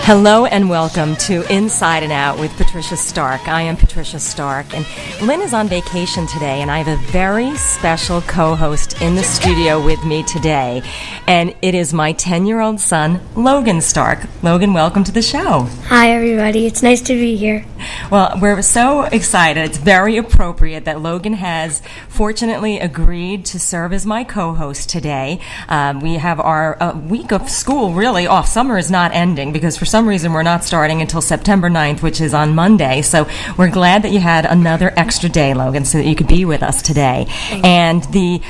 Hello and welcome to Inside and Out with Patricia Stark. I am Patricia Stark, and Lynn is on vacation today, and I have a very special co-host in the studio with me today, and it is my 10-year-old son, Logan Stark. Logan, welcome to the show. Hi, everybody. It's nice to be here. Well, we're so excited. It's very appropriate that Logan has fortunately agreed to serve as my co-host today. We have our week of school really off. Summer is not ending because for some reason we're not starting until September 9th, which is on Monday. So we're glad that you had another extra day, Logan, so that you could be with us today. And the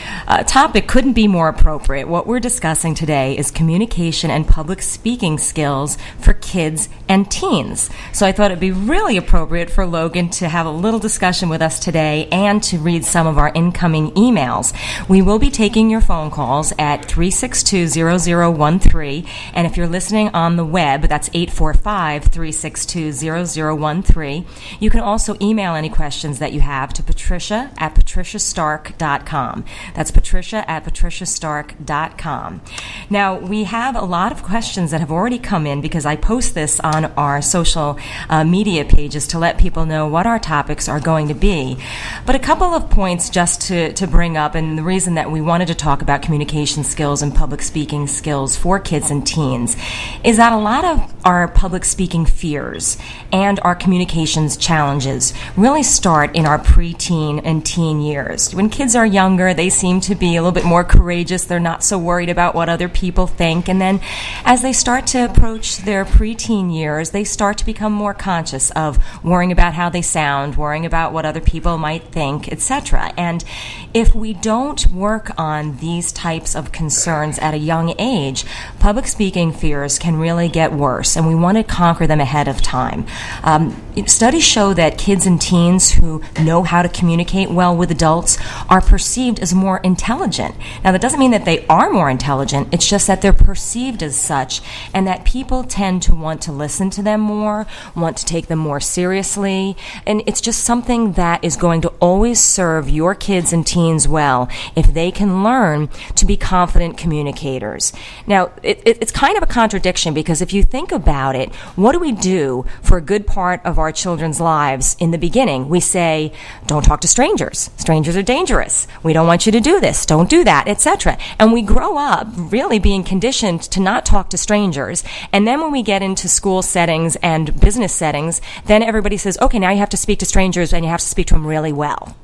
topic couldn't be more appropriate. What we're discussing today is communication and public speaking skills for kids and teens. So I thought it'd be really appropriate for Logan to have a little discussion with us today and to read some of our incoming emails. We will be taking your phone calls at 362-0013, and if you're listening on the web, that's 845-362-0013. You can also email any questions that you have to patricia@patriciastark.com. That's patricia@patriciastark.com. Now, we have a lot of questions that have already come in because I post this on our social media pages to let people know what our topics are going to be. But a couple of points just to bring up, and the reason that we wanted to talk about communication skills and public speaking skills for kids and teens is that a lot of our public speaking fears and our communications challenges really start in our preteen and teen years. When kids are younger, they seem to be a little bit more courageous. They're not so worried about what other people think. And then as they start to approach their preteen years, they start to become more conscious of worrying about how they sound, worrying about what other people might think, etc. And if we don't work on these types of concerns at a young age, public speaking fears can really get worse, and we want to conquer them ahead of time. Studies show that kids and teens who know how to communicate well with adults are perceived as more intelligent. Now, that doesn't mean that they are more intelligent. It's just that they're perceived as such, and that people tend to want to listen to them more, want to take them more seriously, and it's just something that is going to always serve your kids and teens well if they can learn to be confident communicators. Now, it's kind of a contradiction because if you think about it, what do we do for a good part of our children's lives in the beginning? We say, don't talk to strangers. Strangers are dangerous. We don't want you to do this. Don't do that, etc. And we grow up really being conditioned to not talk to strangers. And then when we get into school settings and business settings, then everybody says, okay, now you have to speak to strangers and you have to speak to them really well.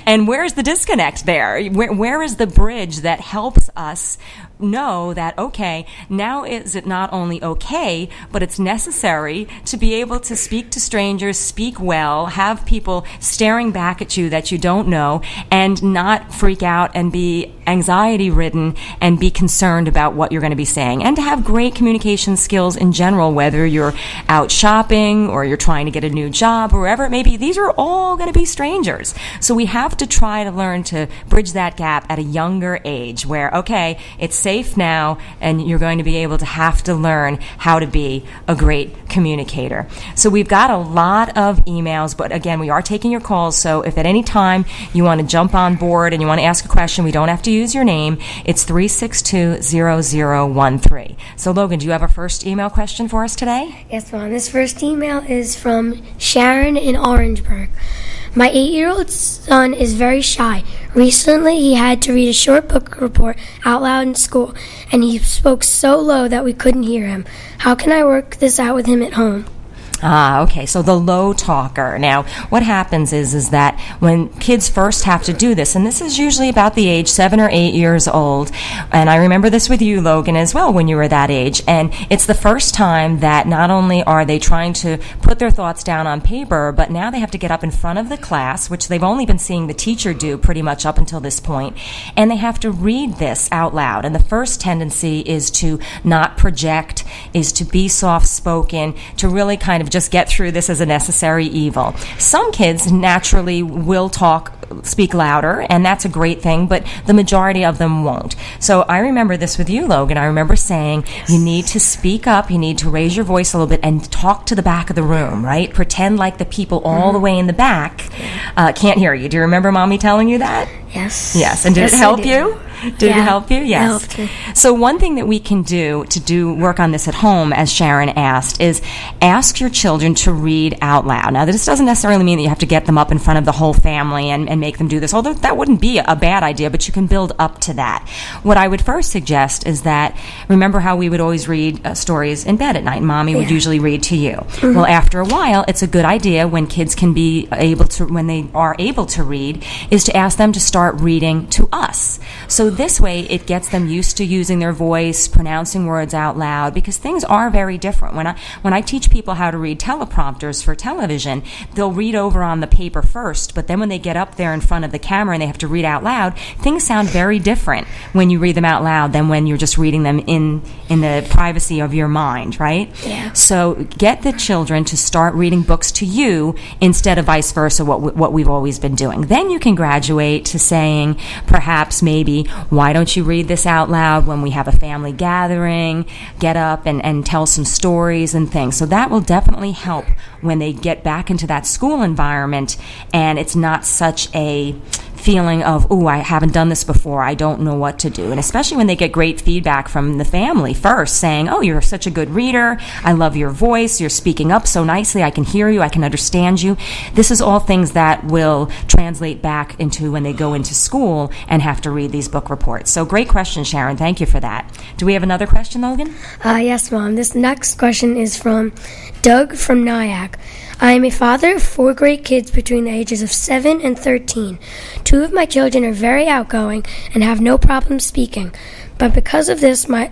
And where's the disconnect there? Where is the bridge that helps us know that, okay, now is it not only okay, but it's necessary to be able to speak to strangers, speak well, have people staring back at you that you don't know, and not freak out and be anxiety-ridden and be concerned about what you're going to be saying, and to have great communication skills in general, whether you're out shopping or you're trying to get a new job, wherever it may be. These are all going to be strangers. So we have to try to learn to bridge that gap at a younger age where, okay, it's safe now and you're going to be able to have to learn how to be a great communicator. So we've got a lot of emails, but again, we are taking your calls, so if at any time you want to jump on board and you want to ask a question, we don't have to use your name. It's 362-0013. So Logan, do you have a first email question for us today? Yes, Mom. This first email is from Sharon in Orangeburg. My 8-year-old son is very shy. Recently, he had to read a short book report out loud in school, and he spoke so low that we couldn't hear him. How can I work this out with him at home? Okay, so the low talker. Now, what happens is that when kids first have to do this, and this is usually about the age 7 or 8 years old, and I remember this with you, Logan, as well, when you were that age, and it's the first time that not only are they trying to put their thoughts down on paper, but now they have to get up in front of the class, which they've only been seeing the teacher do pretty much up until this point, and they have to read this out loud. And the first tendency is to not project, is to be soft-spoken, to really kind of just get through this as a necessary evil. Some kids naturally will speak louder, and that's a great thing, but the majority of them won't. So I remember this with you, Logan. I remember saying, you need to speak up, you need to raise your voice a little bit and talk to the back of the room, right? Pretend like the people all the way in the back can't hear you. Do you remember Mommy telling you that? Yes. Yes, and did it help you? Did it help you? Yes. It helped me. So one thing that we can do to work on this at home, as Sharon asked, is ask your children to read out loud. Now, this doesn't necessarily mean that you have to get them up in front of the whole family and make them do this, although that wouldn't be a bad idea, but you can build up to that. What I would first suggest is that, remember how we would always read stories in bed at night? Mommy would usually read to you. Mm-hmm. Well, after a while, it's a good idea when kids can be able to, when they are able to read, is to ask them to start reading to us. So this way, it gets them used to using their voice, pronouncing words out loud, because things are very different. When I teach people how to read teleprompters for television, they'll read over on the paper first, but then when they get up there in front of the camera and they have to read out loud, things sound very different when you read them out loud than when you're just reading them in the privacy of your mind, right? Yeah. So get the children to start reading books to you instead of vice versa, what we've always been doing. Then you can graduate to saying, perhaps maybe, why don't you read this out loud when we have a family gathering? Get up and tell some stories and things. So that will definitely help when they get back into that school environment and it's not such a feeling of, oh, I haven't done this before, I don't know what to do. And especially when they get great feedback from the family first, saying, oh, you're such a good reader, I love your voice, you're speaking up so nicely, I can hear you, I can understand you. This is all things that will translate back into when they go into school and have to read these book reports. So great question, Sharon. Thank you for that. Do we have another question, Logan? Yes, Mom. This next question is from Doug from Nyack. I am a father of 4 great kids between the ages of 7 and 13. 2 of my children are very outgoing and have no problem speaking. But because of this, my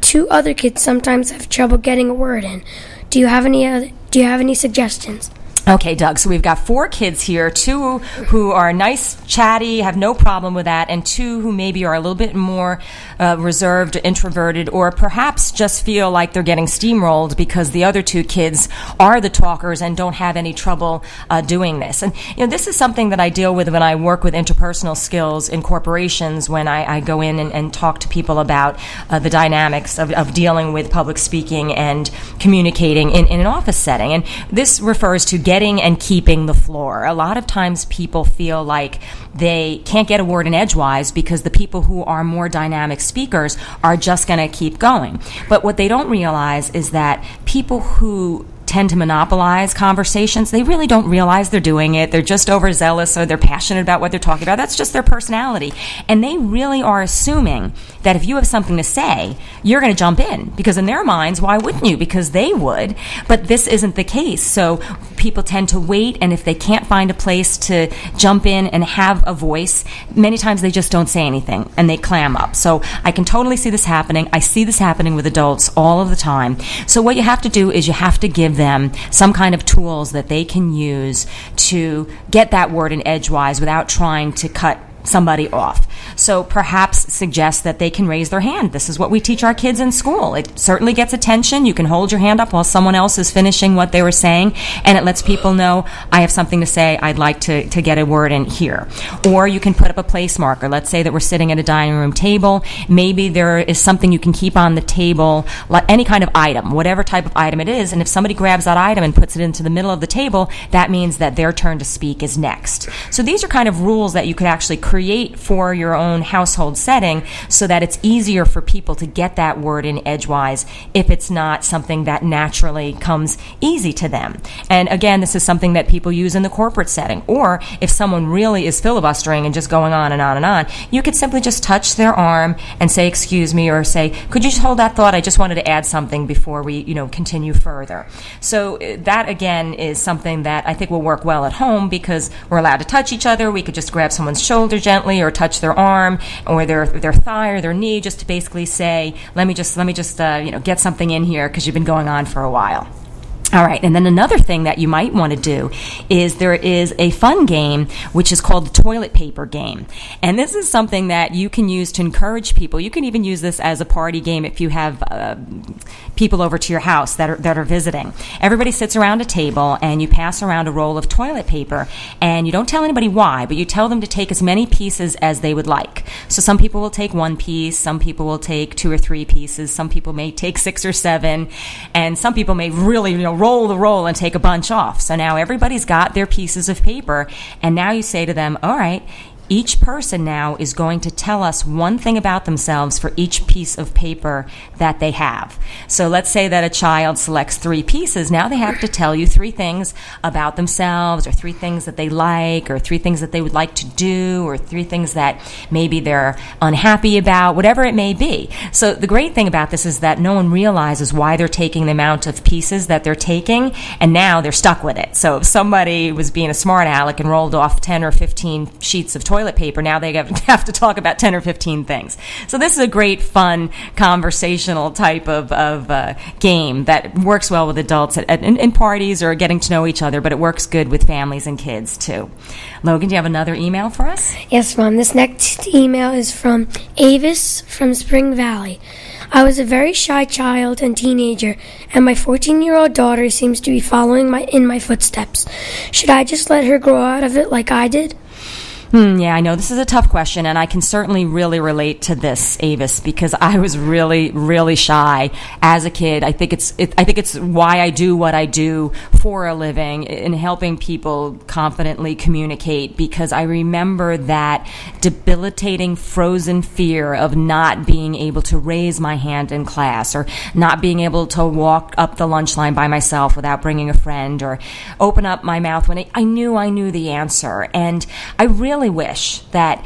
2 other kids sometimes have trouble getting a word in. Do you have any suggestions? Okay, Doug, so we've got 4 kids here, 2 who are nice, chatty, have no problem with that, and 2 who maybe are a little bit more reserved, introverted, or perhaps just feel like they're getting steamrolled because the other 2 kids are the talkers and don't have any trouble doing this. And this is something that I deal with when I work with interpersonal skills in corporations, when I go in and talk to people about the dynamics of dealing with public speaking and communicating in an office setting. And this refers to getting and keeping the floor. A lot of times people feel like they can't get a word in edgewise because the people who are more dynamic speakers are just going to keep going. But what they don't realize is that people who tend to monopolize conversations, they really don't realize they're doing it. They're just overzealous or they're passionate about what they're talking about. That's just their personality. And they really are assuming that if you have something to say, you're going to jump in. Because in their minds, why wouldn't you? Because they would. But this isn't the case. So people tend to wait, and if they can't find a place to jump in and have a voice, many times they just don't say anything and they clam up. So I can totally see this happening. I see this happening with adults all of the time. So what you have to do is you have to give them some kind of tools that they can use to get that word in edgewise without trying to cut somebody off. So perhaps suggest that they can raise their hand. This is what we teach our kids in school. It certainly gets attention. You can hold your hand up while someone else is finishing what they were saying, and it lets people know, I have something to say, I'd like to get a word in here. Or you can put up a place marker. Let's say that we're sitting at a dining room table. Maybe there is something you can keep on the table, like any kind of item, whatever type of item it is, and if somebody grabs that item and puts it into the middle of the table, that means that their turn to speak is next. So these are kind of rules that you could actually create for your own household setting so that it's easier for people to get that word in edgewise if it's not something that naturally comes easy to them. And again, this is something that people use in the corporate setting. Or if someone really is filibustering and just going on and on and on, you could simply just touch their arm and say, excuse me, or say, could you just hold that thought? I just wanted to add something before we, continue further. So that, again, is something that I think will work well at home because we're allowed to touch each other. We could just grab someone's shoulder gently or touch their arm or their thigh or their knee just to basically say, let me just get something in here because you've been going on for a while. All right, and then another thing that you might want to do is there is a fun game which is called the toilet paper game. And this is something that you can use to encourage people. You can even use this as a party game if you have people over to your house that are visiting. Everybody sits around a table and you pass around a roll of toilet paper, and you don't tell anybody why, but you tell them to take as many pieces as they would like. So some people will take 1 piece, some people will take 2 or 3 pieces, some people may take 6 or 7, and some people may really roll the roll and take a bunch off. So now everybody's got their pieces of paper, and now you say to them, all right, each person now is going to tell us one thing about themselves for each piece of paper that they have. So let's say that a child selects 3 pieces. Now they have to tell you 3 things about themselves, or 3 things that they like, or 3 things that they would like to do, or 3 things that maybe they're unhappy about, whatever it may be. So the great thing about this is that no one realizes why they're taking the amount of pieces that they're taking, and now they're stuck with it. So if somebody was being a smart aleck and rolled off 10 or 15 sheets of toilet paper, now they have to talk about 10 or 15 things. So this is a great, fun, conversational type of game that works well with adults in parties or getting to know each other, but it works good with families and kids too. Logan, do you have another email for us? Yes, Mom. This next email is from Avis from Spring Valley. I was a very shy child and teenager, and my 14-year-old daughter seems to be following in my footsteps. Should I just let her grow out of it like I did? Yeah, I know this is a tough question, and I can certainly really relate to this, Avis, because I was really, really shy as a kid. I think it's why I do what I do for a living, in helping people confidently communicate, because I remember that debilitating, frozen fear of not being able to raise my hand in class, or not being able to walk up the lunch line by myself without bringing a friend, or open up my mouth when I knew the answer. And I really wish that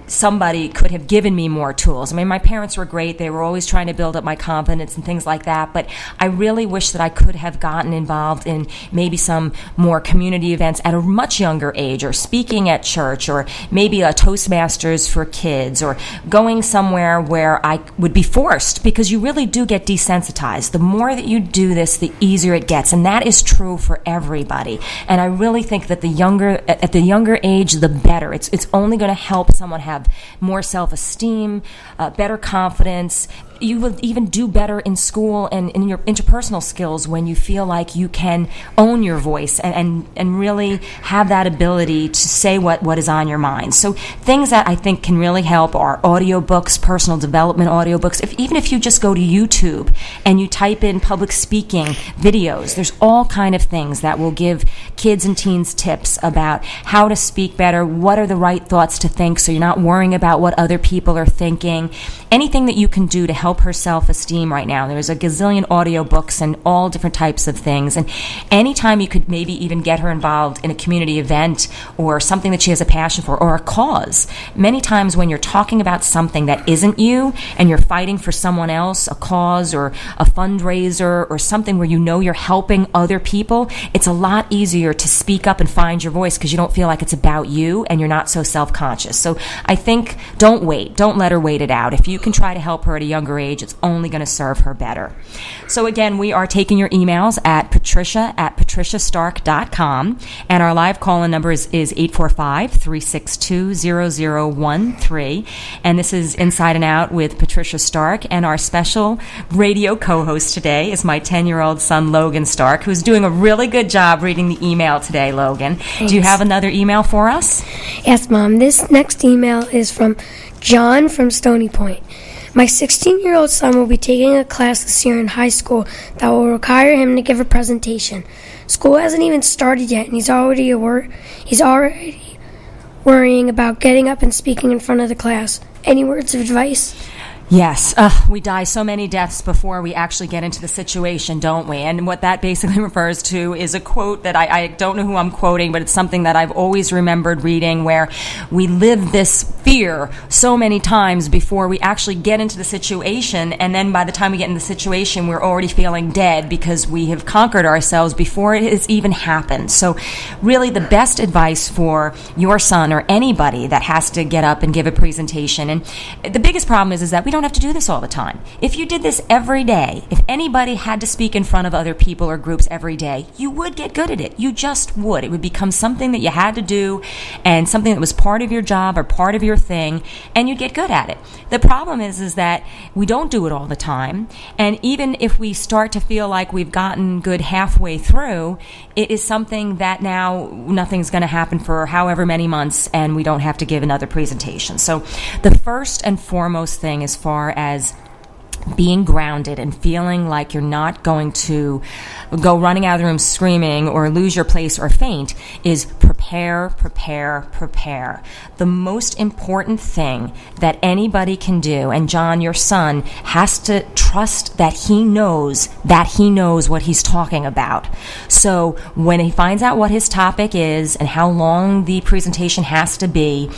somebody could have given me more tools. I mean, my parents were great. They were always trying to build up my confidence and things like that, but I really wish that I could have gotten involved in maybe some more community events at a much younger age, or speaking at church, or maybe a Toastmasters for kids, or going somewhere where I would be forced, because you really do get desensitized. The more that you do this, the easier it gets, and that is true for everybody. And I really think that at the younger age, the better. It's only going to help someone have more self-esteem, better confidence. You will even do better in school and in your interpersonal skills when you feel like you can own your voice and really have that ability to say what is on your mind. So things that I think can really help are audiobooks, personal development audiobooks. Even if you just go to YouTube and you type in public speaking videos, there's all kind of things that will give kids and teens tips about how to speak better, what are the right thoughts to think, so you're not worrying about what other people are thinking. Anything that you can do to help her self-esteem right now. There's a gazillion audiobooks and all different types of things. And anytime you could maybe even get her involved in a community event or something that she has a passion for, or a cause. Many times when you're talking about something that isn't you and you're fighting for someone else, a cause or a fundraiser or something where you know you're helping other people, it's a lot easier to speak up and find your voice because you don't feel like it's about you and you're not so self-conscious. So I think don't wait. Don't let her wait it out. If you can try to help her at a younger age, it's only going to serve her better. So again, we are taking your emails at patricia@patriciastark.com, and our live call-in number is 845-362-0013, and this is Inside and Out with Patricia Stark, and our special radio co-host today is my 10-year-old son, Logan Stark, who's doing a really good job reading the email today, Logan. Thanks. Do you have another email for us? Yes, Mom. This next email is from John from Stony Point. My 16-year-old son will be taking a class this year in high school that will require him to give a presentation. School hasn't even started yet, and he's already worrying about getting up and speaking in front of the class. Any words of advice? Yes, we die so many deaths before we actually get into the situation, don't we? And what that basically refers to is a quote that I don't know who I'm quoting, but it's something that I've always remembered reading, where we live this fear so many times before we actually get into the situation, and then by the time we get in the situation, we're already feeling dead because we have conquered ourselves before it has even happened. So really the best advice for your son or anybody that has to get up and give a presentation, and the biggest problem is that we don't have to do this all the time. If you did this every day, if anybody had to speak in front of other people or groups every day, you would get good at it. You just would. It would become something that you had to do and something that was part of your job or part of your thing, and you'd get good at it. The problem is that we don't do it all the time, and even if we start to feel like we've gotten good halfway through, it is something that now nothing's going to happen for however many months, and we don't have to give another presentation. So the first and foremost thing, as far as being grounded and feeling like you're not going to go running out of the room screaming or lose your place or faint, is prepare prepare, prepare, prepare. The most important thing that anybody can do, and John, your son, has to trust that he knows what he's talking about. So when he finds out what his topic is and how long the presentation has to be,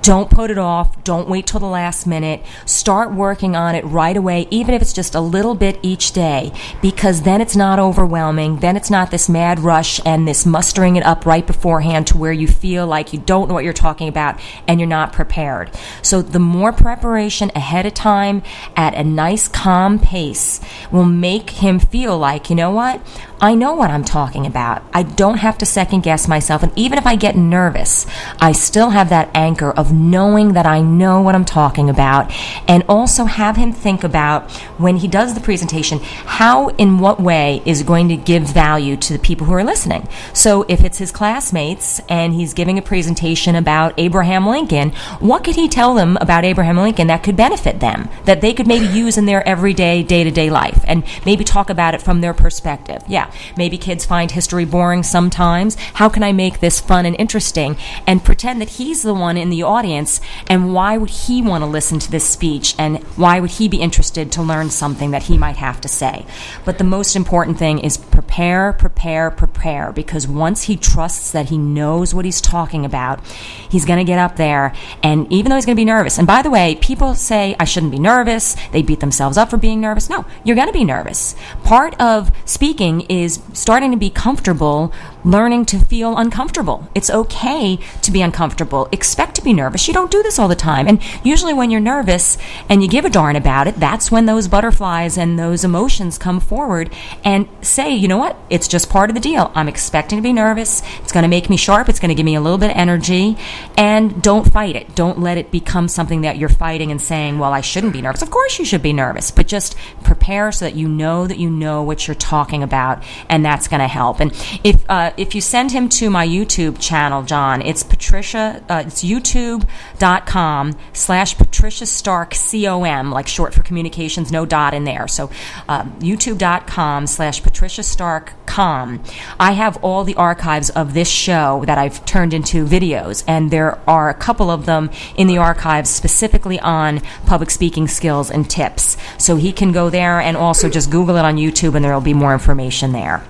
don't put it off. Don't wait till the last minute. Start working on it right away, even if it's just a little bit each day, because then it's not overwhelming. Then it's not this mad rush and this mustering it up right beforehand to where you feel like you don't know what you're talking about and you're not prepared. So the more preparation ahead of time at a nice, calm pace will make him feel like, you know what? I know what I'm talking about. I don't have to second guess myself. And even if I get nervous, I still have that anchor of knowing that I know what I'm talking about. And also have him think about, when he does the presentation, how, in what way is going to give value to the people who are listening. So if it's his classmates and he's giving a presentation about Abraham Lincoln, what could he tell them about Abraham Lincoln that could benefit them, that they could maybe use in their everyday, day-to-day life, and maybe talk about it from their perspective? Yeah. Maybe kids find history boring sometimes. How can I make this fun and interesting and pretend that he's the one in the audience, and why would he want to listen to this speech, and why would he be interested to learn something that he might have to say? But the most important thing is prepare, prepare, prepare, because once he trusts that he knows what he's talking about, he's going to get up there, and even though he's going to be nervous, and by the way, people say, I shouldn't be nervous, they beat themselves up for being nervous. No, you're going to be nervous. Part of speaking is starting to be comfortable, learning to feel uncomfortable. It's okay to be uncomfortable. Expect to be nervous. You don't do this all the time. And usually when you're nervous and you give a darn about it, that's when those butterflies and those emotions come forward, and say, you know what? It's just part of the deal. I'm expecting to be nervous. It's going to make me sharp. It's going to give me a little bit of energy. And don't fight it. Don't let it become something that you're fighting and saying, well, I shouldn't be nervous. Of course you should be nervous, but just prepare so that you know what you're talking about, and that's going to help. And if you send him to my YouTube channel, John, it's Patricia, it's youtube.com/Patricia Stark, COM, like short for communications, no dot in there. So youtube.com/Patricia Stark, com. I have all the archives of this show that I've turned into videos, and there are a couple of them in the archives specifically on public speaking skills and tips. So he can go there and also just Google it on YouTube, and there will be more information there.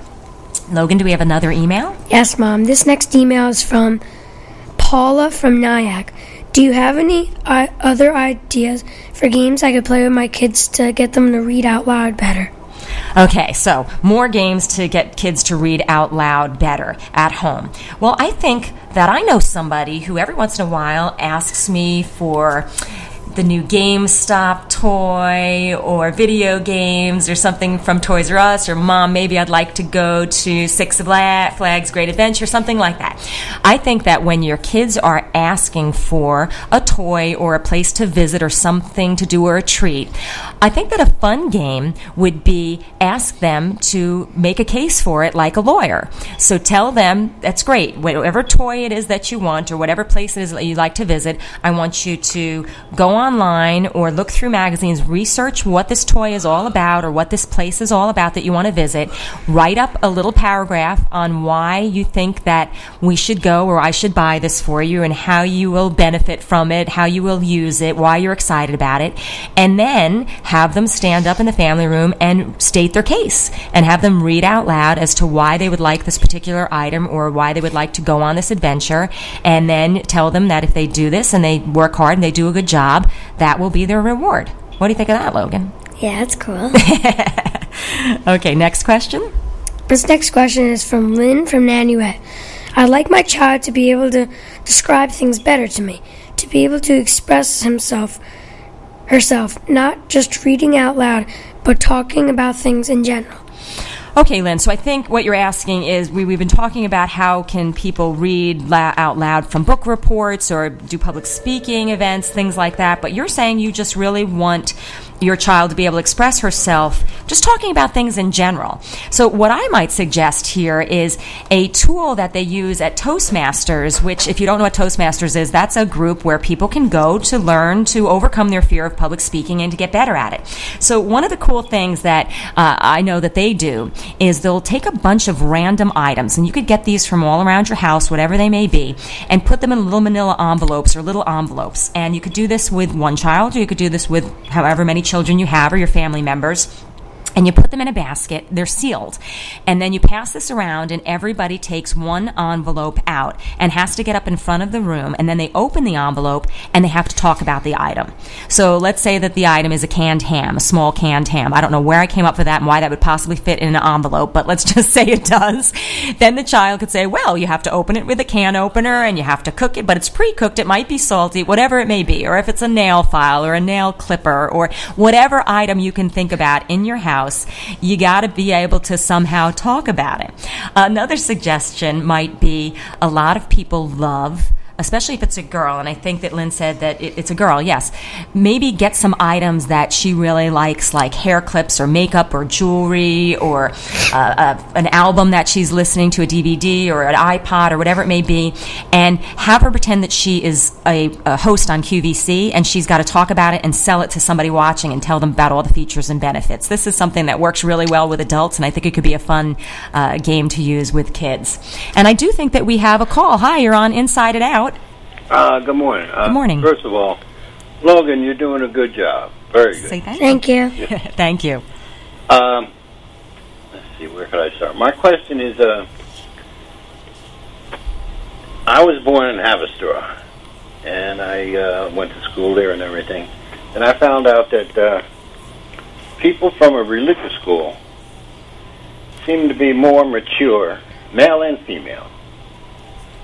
Logan, do we have another email? Yes, Mom. This next email is from Paula from Nyack. Do you have any other ideas for games I could play with my kids to get them to read out loud better? Okay, so more games to get kids to read out loud better at home. Well, I think that I know somebody who every once in a while asks me for the new GameStop toy or video games or something from Toys R Us, or Mom, maybe I'd like to go to Six Flags Great Adventure, something like that. I think that when your kids are asking for a toy or a place to visit or something to do or a treat, I think that a fun game would be ask them to make a case for it like a lawyer. So tell them, that's great, whatever toy it is that you want or whatever place it is that you'd like to visit, I want you to go online or look through magazines, research what this toy is all about or what this place is all about that you want to visit, write up a little paragraph on why you think that we should go or I should buy this for you and how you will benefit from it, how you will use it, why you're excited about it, and then have them stand up in the family room and state their case and have them read out loud as to why they would like this particular item or why they would like to go on this adventure, and then tell them that if they do this and they work hard and they do a good job, that will be their reward. What do you think of that, Logan? Yeah, that's cool. Okay, next question. This next question is from Lynn from Nanuet. I'd like my child to be able to describe things better to me, to be able to express herself, not just reading out loud, but talking about things in general. Okay, Lynn, so I think what you're asking is we've been talking about how can people read out loud from book reports or do public speaking events, things like that, but you're saying you just really want your child to be able to express herself, just talking about things in general. So what I might suggest here is a tool that they use at Toastmasters, which, if you don't know what Toastmasters is, that's a group where people can go to learn to overcome their fear of public speaking and to get better at it. So one of the cool things that I know that they do is they'll take a bunch of random items, and you could get these from all around your house, whatever they may be, and put them in little manila envelopes or little envelopes. And you could do this with one child, or you could do this with however many children you have or your family members. And you put them in a basket. They're sealed. And then you pass this around, and everybody takes one envelope out and has to get up in front of the room, and then they open the envelope, and they have to talk about the item. So let's say that the item is a canned ham, a small canned ham. I don't know where I came up with that and why that would possibly fit in an envelope, but let's just say it does. Then the child could say, well, you have to open it with a can opener, and you have to cook it, but it's pre-cooked. It might be salty, whatever it may be. Or if it's a nail file or a nail clipper or whatever item you can think about in your house, you got to be able to somehow talk about it. Another suggestion might be a lot of people love, especially if it's a girl, and I think that Lynn said that it's a girl, yes, maybe get some items that she really likes, like hair clips or makeup or jewelry or an album that she's listening to, a DVD or an iPod or whatever it may be, and have her pretend that she is a host on QVC, and she's got to talk about it and sell it to somebody watching and tell them about all the features and benefits. This is something that works really well with adults, and I think it could be a fun game to use with kids. And I do think that we have a call. Hi, you're on Inside It Out. Good morning. Good morning. First of all, Logan, you're doing a good job. Very good. Say Thank you. Thank you. Let's see, where could I start? My question is, I was born in Haverstraw, and I went to school there and everything, and I found out that people from a religious school seem to be more mature, male and female,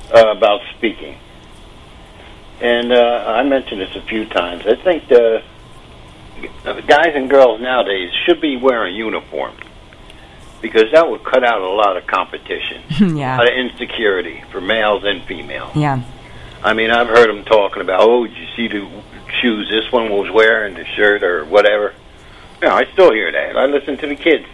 about speaking. And I mentioned this a few times. I think the guys and girls nowadays should be wearing uniforms, because that would cut out a lot of competition, Yeah. a lot of insecurity for males and females. Yeah. I mean, I've heard them talking about, oh, did you see the shoes this one was wearing, the shirt or whatever. No, I still hear that. I listen to the kids.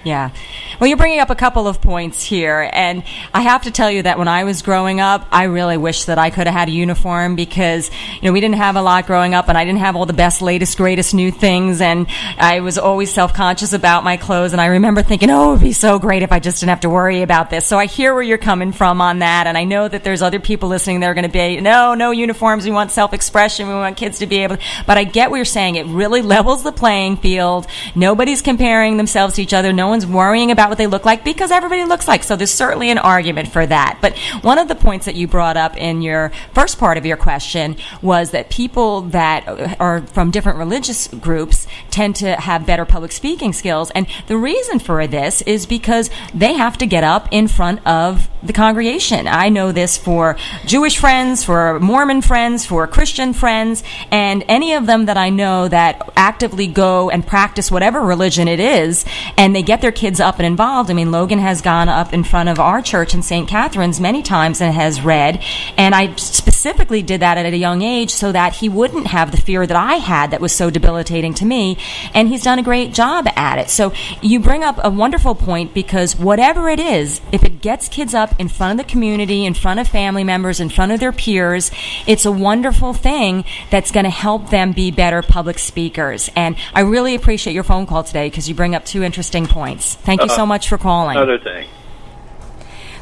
Yeah. Well, you're bringing up a couple of points here, and I have to tell you that when I was growing up, I really wish that I could have had a uniform, because, we didn't have a lot growing up, and I didn't have all the best, latest, greatest new things, and I was always self-conscious about my clothes, and I remember thinking, oh, it would be so great if I just didn't have to worry about this. So I hear where you're coming from on that, and I know that there's other people listening that are going to be, no uniforms, we want self-expression, we want kids to be able to, but I get what you're saying. It really levels the playing field. Nobody's comparing themselves to each other. No one's worrying about what they look like, because everybody looks like. So there's certainly an argument for that. But one of the points that you brought up in your first part of your question was that people that are from different religious groups tend to have better public speaking skills. And the reason for this is because they have to get up in front of the congregation. I know this for Jewish friends, for Mormon friends, for Christian friends, and any of them that I know that actively go and practice whatever religion it is, and they get their kids up and involved. I mean, Logan has gone up in front of our church in St. Catherine's many times and has read, and I specifically did that at a young age so that he wouldn't have the fear that I had that was so debilitating to me, and he's done a great job at it. So you bring up a wonderful point, because whatever it is, if it gets kids up in front of the community, in front of family members, in front of their peers, it's a wonderful thing that's going to help them be better public speakers. And I really appreciate your phone call today, because you bring up two interesting points. Thank you so much for calling. Another thing.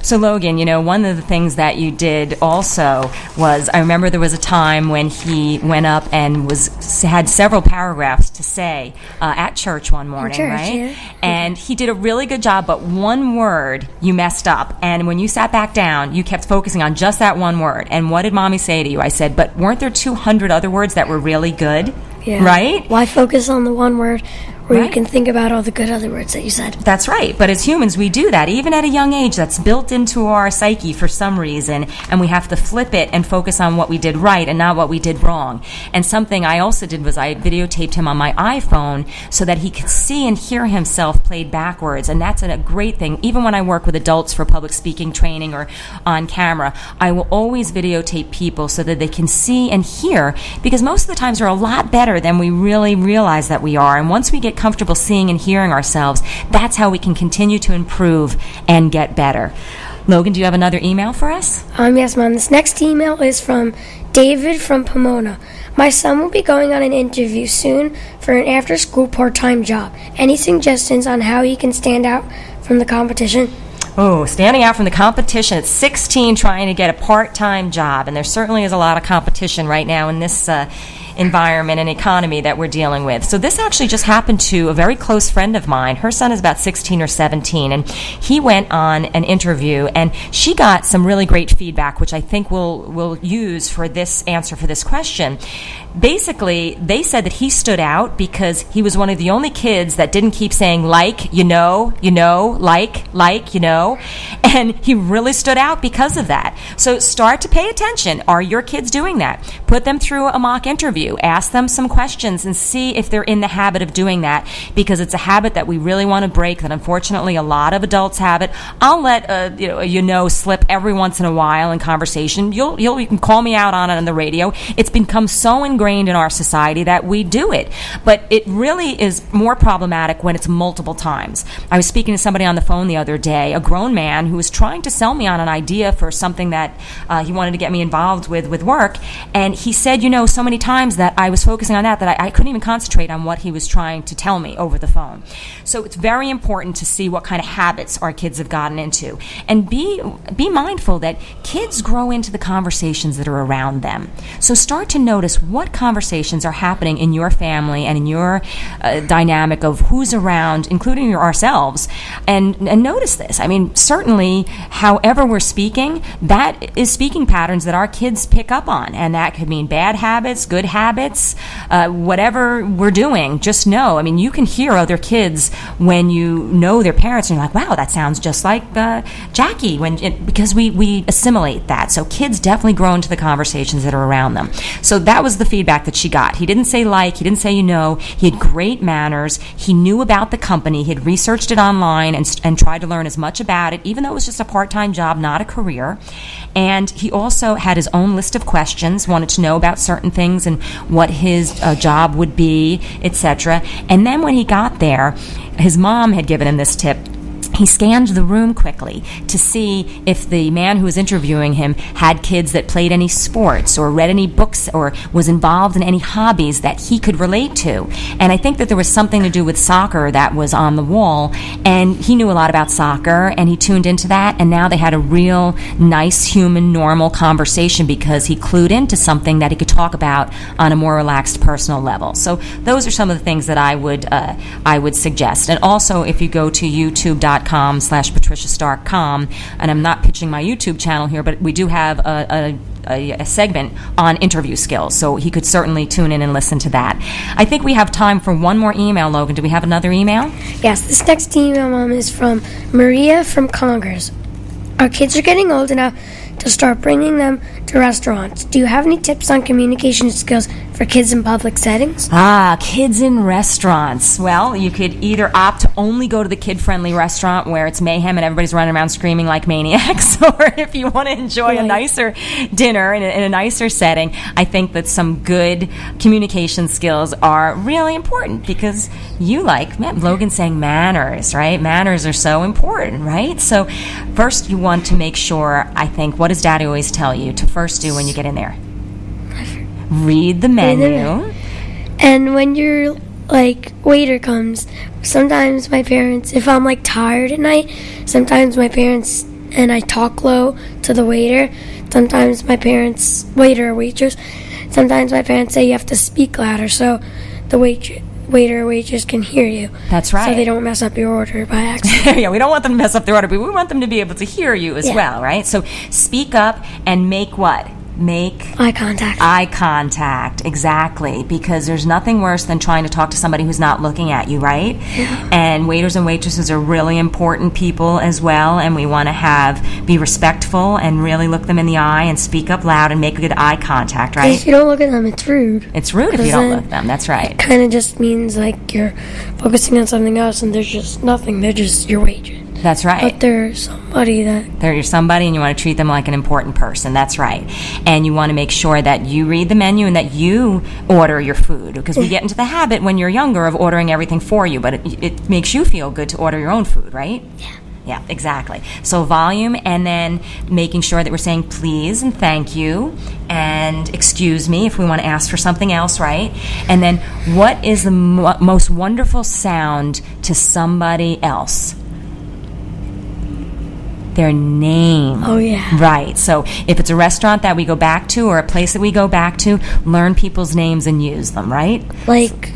So, Logan, one of the things that you did also was, I remember there was a time when he went up and had several paragraphs to say at church one morning, right? Yeah. And he did a really good job, but one word you messed up. And when you sat back down, you kept focusing on just that one word. And what did Mommy say to you? I said, but weren't there 200 other words that were really good? Yeah. Right? Why focus on the one word where you Right. can think about all the good other words that you said. That's right. But as humans, we do that. Even at a young age, that's built into our psyche for some reason, and we have to flip it and focus on what we did right and not what we did wrong. And something I also did was I videotaped him on my iPhone so that he could see and hear himself played backwards. And that's a great thing. Even when I work with adults for public speaking training or on camera, I will always videotape people so that they can see and hear, because most of the times we're a lot better than we really realize that we are. And once we get comfortable seeing and hearing ourselves, that's how we can continue to improve and get better. Logan, do you have another email for us? Yes, Mom. This next email is from David from Pomona. My son will be going on an interview soon for an after-school part-time job. Any suggestions on how he can stand out from the competition? Oh, standing out from the competition at 16, trying to get a part-time job. And there certainly is a lot of competition right now in this environment and economy that we're dealing with. So this actually just happened to a very close friend of mine. Her son is about 16 or 17, and he went on an interview, and she got some really great feedback, which I think we'll use for this answer for this question. Basically, they said that he stood out because he was one of the only kids that didn't keep saying like, you know, like, you know, and he really stood out because of that. So start to pay attention. Are your kids doing that? Put them through a mock interview. Ask them some questions and see if they're in the habit of doing that, because it's a habit that we really want to break, that unfortunately a lot of adults have it. I'll let slip every once in a while in conversation. You can call me out on it on the radio. It's become so ingrained in our society that we do it. But it really is more problematic when it's multiple times. I was speaking to somebody on the phone the other day, a grown man who was trying to sell me on an idea for something that he wanted to get me involved with work, and he said, so many times that I was focusing on that I couldn't even concentrate on what he was trying to tell me over the phone. So it's very important to see what kind of habits our kids have gotten into, and be mindful that kids grow into the conversations that are around them. So start to notice what conversations are happening in your family and in your dynamic of who's around, including ourselves, and notice this. I mean, certainly, however we're speaking, that is speaking patterns that our kids pick up on, and that could mean bad habits, good habits, whatever we're doing. Just know, I mean, you can hear other kids when you know their parents, and you're like, wow, that sounds just like Jackie, because we assimilate that. So kids definitely grow into the conversations that are around them. So that was the feedback that she got. He didn't say like, he didn't say he had great manners, he knew about the company, he had researched it online and tried to learn as much about it, even though it was just a part-time job, not a career. And he also had his own list of questions, wanted to know about certain things and what his job would be, etc. And then when he got there, his mom had given him this tip. He scanned the room quickly to see if the man who was interviewing him had kids that played any sports or read any books or was involved in any hobbies that he could relate to. And I think that there was something to do with soccer that was on the wall, and he knew a lot about soccer, and he tuned into that, and now they had a real nice, human, normal conversation because he clued into something that he could talk about on a more relaxed, personal level. So those are some of the things that I would suggest. And also, if you go to youtube.com/PatriciaStark.com, and I'm not pitching my YouTube channel here, but we do have a segment on interview skills, so he could certainly tune in and listen to that. I think we have time for one more email, Logan. Do we have another email? Yes, this next email, Mom, is from Maria from Congress. Our kids are getting old enough to start bringing them to restaurants. Do you have any tips on communication skills for kids in public settings? Kids in restaurants. Well, you could either opt to only go to the kid-friendly restaurant where it's mayhem and everybody's running around screaming like maniacs, or if you want to enjoy a nicer dinner in a nicer setting, I think that some good communication skills are really important, because Logan's saying manners, right? Manners are so important, right? So first you want to make sure, I think, what does Daddy always tell you to first do when you get in there? Read the menu. And when your waiter comes, sometimes my parents, if I'm tired at night, sometimes my parents and I talk low to the waiter. Sometimes my parents, waiter or waitress, sometimes my parents say you have to speak louder so the waiter or waitress can hear you. That's right. So they don't mess up your order by accident. Yeah, we don't want them to mess up their order, but we want them to be able to hear you as well, right? So speak up and make what? make eye contact. Eye contact, exactly, because there's nothing worse than trying to talk to somebody who's not looking at you, right? Yeah. And waiters and waitresses are really important people as well, and we want to be respectful and really look them in the eye and speak up loud and make good eye contact, right? If you don't look at them, it's rude. It's rude if you don't look at them, that's right. It kind of just means like you're focusing on something else and there's just nothing. They're just your waitress. That's right. But they're somebody They're somebody, and you want to treat them like an important person. That's right. And you want to make sure that you read the menu and that you order your food, because we get into the habit when you're younger of ordering everything for you, but it makes you feel good to order your own food, right? Yeah. Yeah, exactly. So volume, and then making sure that we're saying please and thank you and excuse me if we want to ask for something else, right? And then what is the most wonderful sound to somebody else? Their name. Oh, yeah. Right. So if it's a restaurant that we go back to or a place that we go back to, learn people's names and use them, right? Like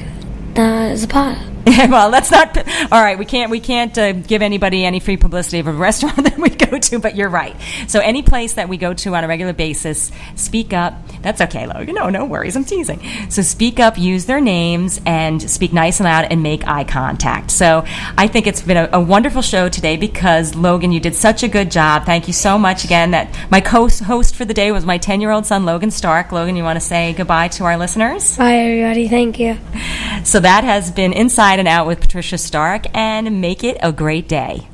Zapata. Well, that's not all right. We can't give anybody any free publicity of a restaurant that we go to. But you're right. So any place that we go to on a regular basis, speak up. That's okay, Logan. No worries. I'm teasing. So speak up, use their names, and speak nice and loud, and make eye contact. So I think it's been a wonderful show today because Logan, you did such a good job. Thank you so much again. That my co-host for the day was my 10-year-old son, Logan Stark. Logan, you want to say goodbye to our listeners? Bye, everybody. Thank you. So that has been Inside and Out with Patricia Stark, and make it a great day.